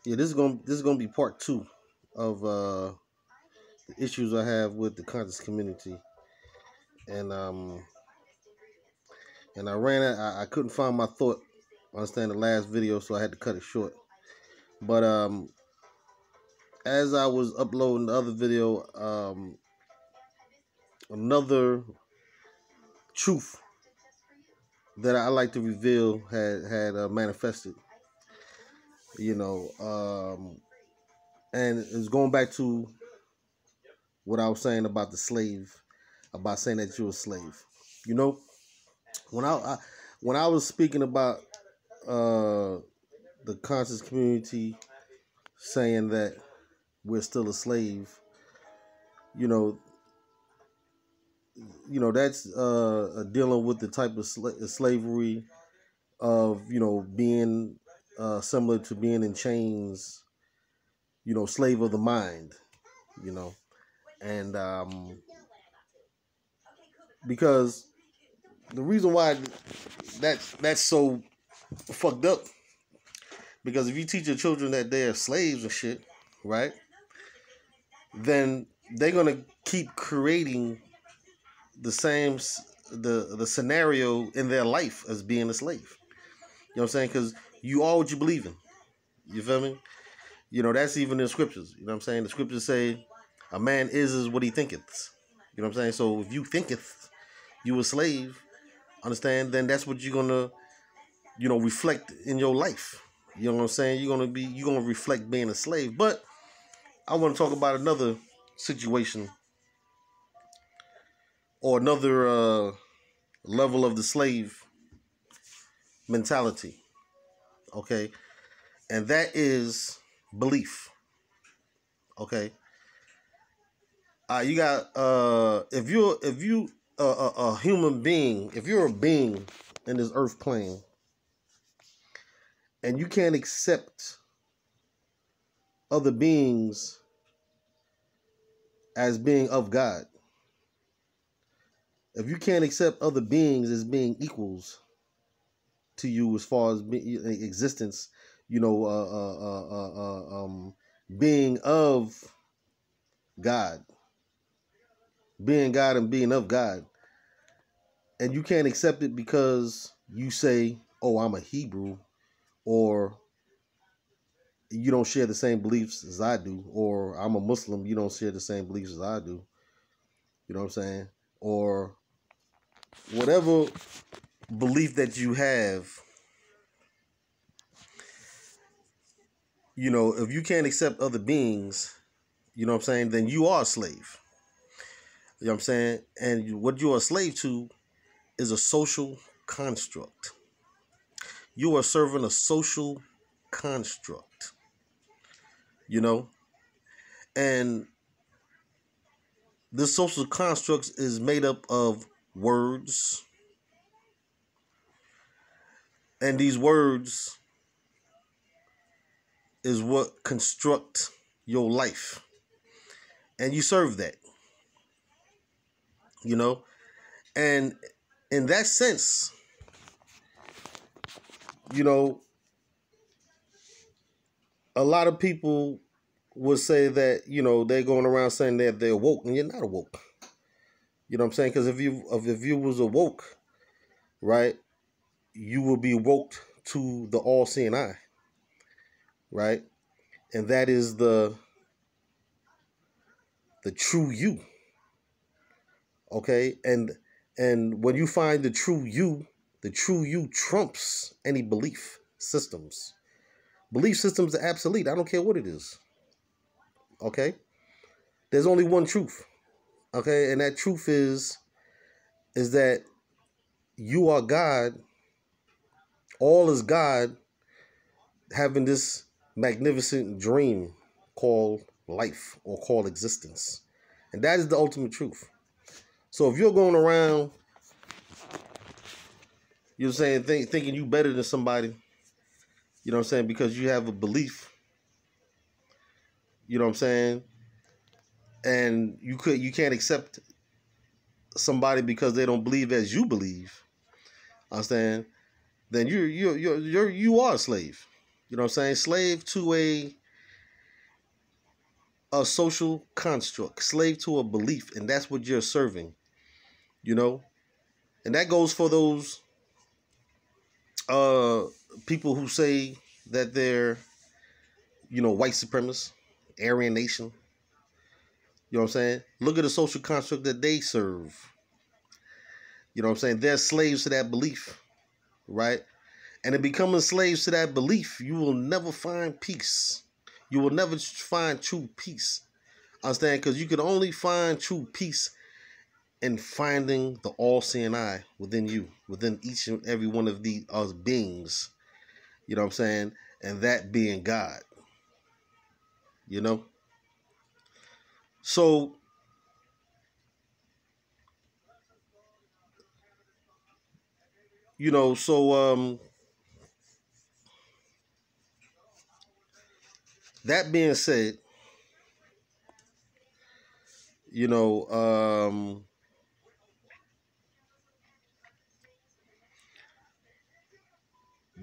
Yeah, this is gonna be part two of the issues I have with the conscious community, and I ran it. I couldn't find my thought. Understand the last video, so I had to cut it short. But as I was uploading the other video, another truth that I like to reveal had manifested. You know, and it's going back to what I was saying about the slave, about saying that you're a slave. You know, when when I was speaking about the conscious community saying that we're still a slave, you know, that's dealing with the type of slavery of being similar to being in chains, slave of the mind, you know, and because the reason why that's so fucked up, because if you teach your children that they're slaves and shit, right, then they're gonna keep creating the same the scenario in their life as being a slave. You know what I'm saying? Because you are what you believe in. You feel me? That's even in the scriptures. You know what I'm saying? The scriptures say a man is what he thinketh. You know what I'm saying? So if you thinketh you a slave, understand, then that's what you're gonna, reflect in your life. You know what I'm saying? You're gonna reflect being a slave. But I want to talk about another situation or another level of the slave mentality. Okay, and that is belief. Okay, you got if you a human being, if you're a being in this earth plane, and you can't accept other beings as being of God, if you can't accept other beings as being equals to you as far as existence, being of God, being God and being of God, and you can't accept it because you say, "Oh, I'm a Hebrew," or you don't share the same beliefs as I do, or I'm a Muslim, you don't share the same beliefs as I do. You know what I'm saying? Or whatever belief that you have, if you can't accept other beings, you know what I'm saying, then you are a slave. You know what I'm saying? And what you are a slave to is a social construct. You are serving a social construct, you know? And this social construct is made up of words. And these words is what construct your life. And you serve that, you know? And in that sense, a lot of people would say that, they're going around saying that they're woke, and you're not awoke. You know what I'm saying? Because if you was awoke, right, you will be woke to the all-seeing eye, right? And that is the true you. Okay? And when you find the true you trumps any belief systems. Belief systems are obsolete. I don't care what it is. Okay? There's only one truth. Okay? And that truth is that you are God. All is God having this magnificent dream called life or called existence. And that is the ultimate truth. So if you're going around, you're saying thinking you better than somebody, you know what I'm saying, because you have a belief, you know what I'm saying, and you can't accept somebody because they don't believe as you believe, understand? Then you are a slave. You know what I'm saying? Slave to a social construct, slave to a belief, and that's what you're serving, you know? And that goes for those uh people who say that they're, white supremacists, Aryan Nation. You know what I'm saying? Look at the social construct that they serve. You know what I'm saying? They're slaves to that belief, right? And in becoming slaves to that belief, you will never find peace. You will never find true peace. Understand? Because you can only find true peace in finding the all-seeing eye within you, within each and every one of the us beings. You know what I'm saying? And that being God. You know? So, that being said, you know,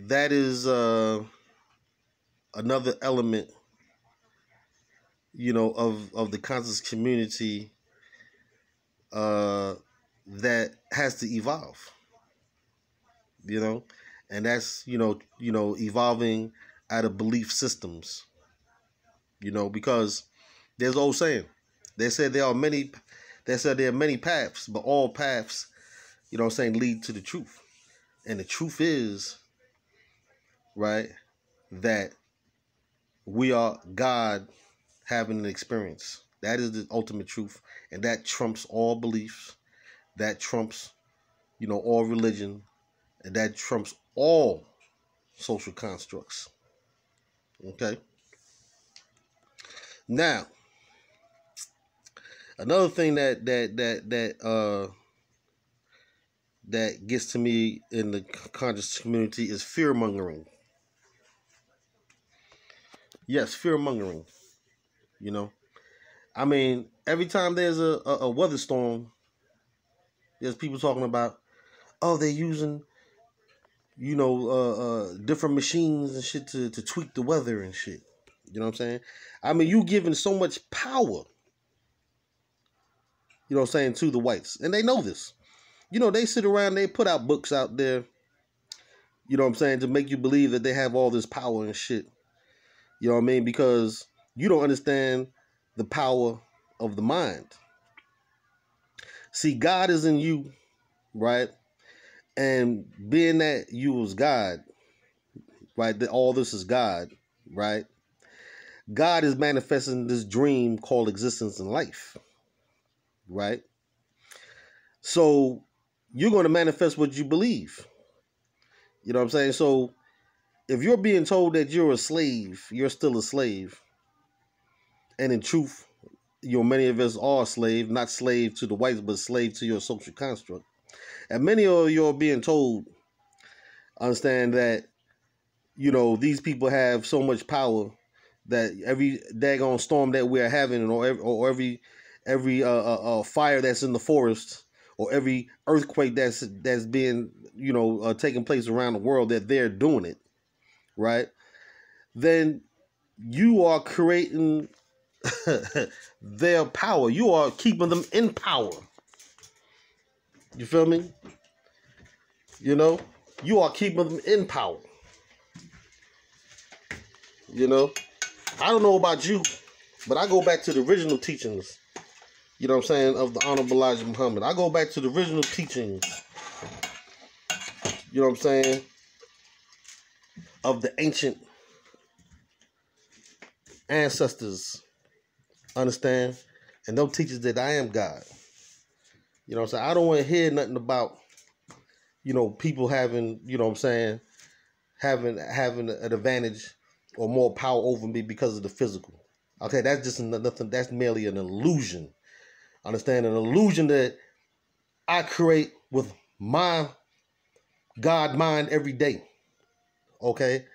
that is another element, of the conscious community that has to evolve, and that's, evolving out of belief systems, because there's an old saying. They said there are many paths, but all paths, lead to the truth. And the truth is, right, that we are God having an experience. That is the ultimate truth. And that trumps all beliefs. That trumps, all religion. And that trumps all social constructs. Okay? Now, another thing that gets to me in the conscious community is fearmongering. Yes, fearmongering. I mean, every time there's a weather storm, there's people talking about, oh, they're using, different machines and shit to tweak the weather and shit. You know what I'm saying? I mean, you giving so much power, to the whites. And they know this. They sit around, they put out books out there, to make you believe that they have all this power and shit. You know what I mean? Because you don't understand the power of the mind. See, God is in you, right? And being that you was God, right? That all this is God, right? God is manifesting this dream called existence and life, right? So you're going to manifest what you believe. You know what I'm saying? So if you're being told that you're a slave, you're still a slave. And in truth, many of us are slave, not slave to the whites, but slave to your social construct. And many of you are being told, understand that, these people have so much power that every daggone storm that we're having, or every fire that's in the forest, or every earthquake that's being, taking place around the world, that they're doing it, right? Then you are creating their power. You are keeping them in power. You feel me? You are keeping them in power. I don't know about you, but I go back to the original teachings, of the Honorable Elijah Muhammad. I go back to the original teachings, of the ancient ancestors, understand? And those teachers that I am God. I don't want to hear nothing about, people having, having an advantage or more power over me because of the physical. Okay, that's just nothing. That's merely an illusion. Understand? An illusion that I create with my God mind every day. Okay?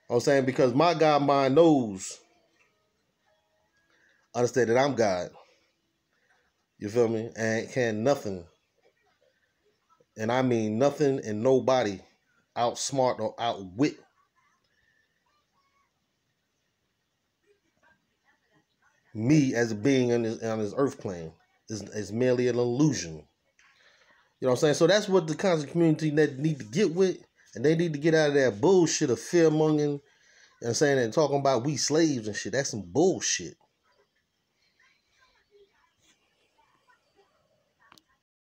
I'm saying, because my God mind knows, understand, that I'm God. You feel me? And can nothing, and I mean nothing and nobody, outsmart or outwit me as a being on this earth plane. Is merely an illusion. You know what I'm saying? So that's what the kinds of community that need to get with, and they need to get out of that bullshit of fear mongering and saying and talking about we slaves and shit. That's some bullshit.